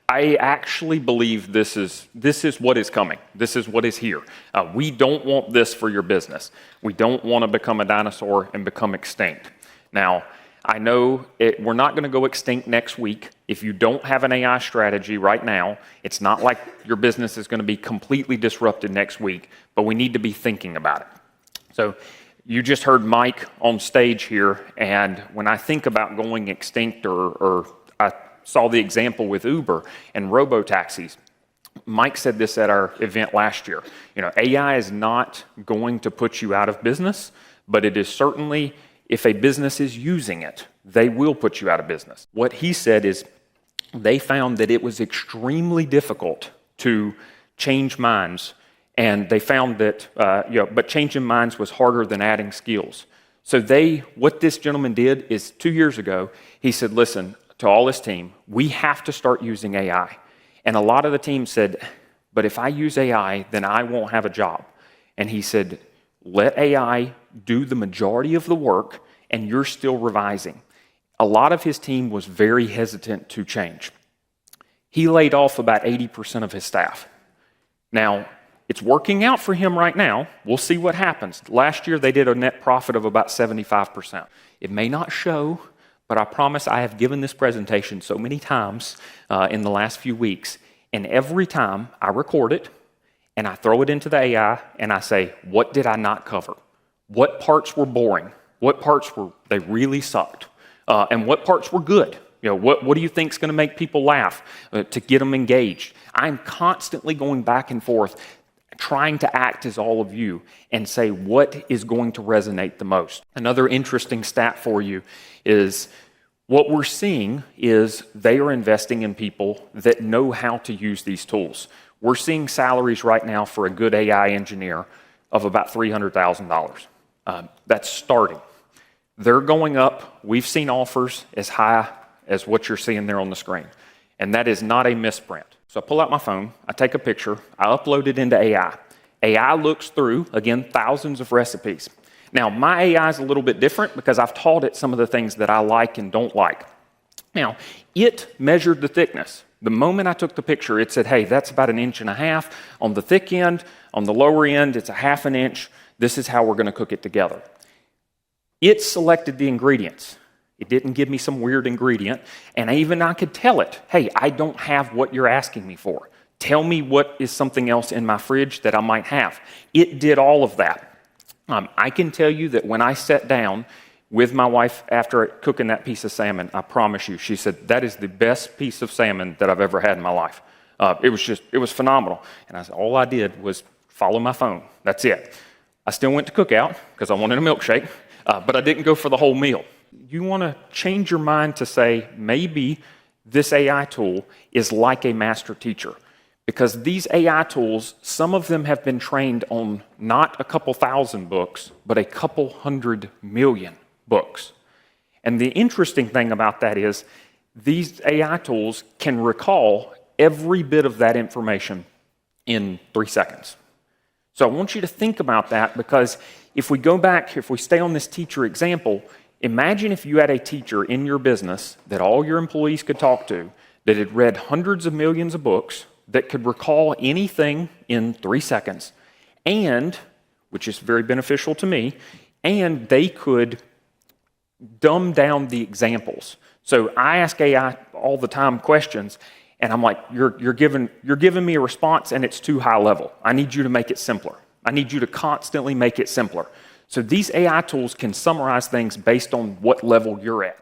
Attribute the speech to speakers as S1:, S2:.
S1: I actually believe this is what is coming. This is what is here. We don't want this for your business. We don't want to become a dinosaur and become extinct. Now, I know we're not going to go extinct next week. If you don't have an AI strategy right now, it's not like your business is going to be completely disrupted next week, but we need to be thinking about it. So you just heard Mike on stage here, and when I think about going extinct, or I saw the example with Uber and robo-taxis, Mike said this at our event last year. AI is not going to put you out of business, but it is certainly, if a business is using it, they will put you out of business. What he said is they found that it was extremely difficult to change minds, and they found that, but changing minds was harder than adding skills. So what this gentleman did is 2 years ago, he said, listen, to all his team, we have to start using AI. And a lot of the team said, but if I use AI, then I won't have a job. And he said, let AI do the majority of the work, and you're still revising. A lot of his team was very hesitant to change. He laid off about 80% of his staff. Now, it's working out for him right now. We'll see what happens. Last year, they did a net profit of about 75%. It may not show, but I promise I have given this presentation so many times in the last few weeks, and every time I record it, and I throw it into the AI, and I say, what did I not cover? What parts were boring? What parts they really sucked? And what parts were good? What do you think is going to make people laugh to get them engaged? I'm constantly going back and forth, trying to act as all of you and say what is going to resonate the most. Another interesting stat for you is what we're seeing is they are investing in people that know how to use these tools. We're seeing salaries right now for a good AI engineer of about $300,000. That's starting. They're going up. We've seen offers as high as what you're seeing there on the screen. And that is not a misprint. So I pull out my phone, I take a picture, I upload it into AI. AI looks through, again, thousands of recipes. Now, my AI is a little bit different because I've taught it some of the things that I like and don't like. Now, it measured the thickness. The moment I took the picture, it said, hey, that's about 1.5 inches on the thick end. On the lower end, it's 1/2 inch. This is how we're going to cook it together. It selected the ingredients. It didn't give me some weird ingredient. And I could tell it, hey, I don't have what you're asking me for. Tell me what is something else in my fridge that I might have. It did all of that. I can tell you that when I sat down with my wife after cooking that piece of salmon, I promise you, she said, that is the best piece of salmon that I've ever had in my life. It was phenomenal. And I said, all I did was follow my phone. That's it. I still went to Cookout because I wanted a milkshake, but I didn't go for the whole meal. You want to change your mind to say, maybe this AI tool is like a master teacher. Because these AI tools, some of them have been trained on not a couple thousand books, but a couple 100 million books. And the interesting thing about that is these AI tools can recall every bit of that information in 3 seconds. So I want you to think about that, because if we go back, if we stay on this teacher example, imagine if you had a teacher in your business that all your employees could talk to, that had read hundreds of millions of books, that could recall anything in 3 seconds, and, which is very beneficial to me, and they could dumb down the examples. So I ask AI all the time questions, and I'm like, you're giving me a response and it's too high level. I need you to make it simpler. I need you to constantly make it simpler. So these AI tools can summarize things based on what level you're at.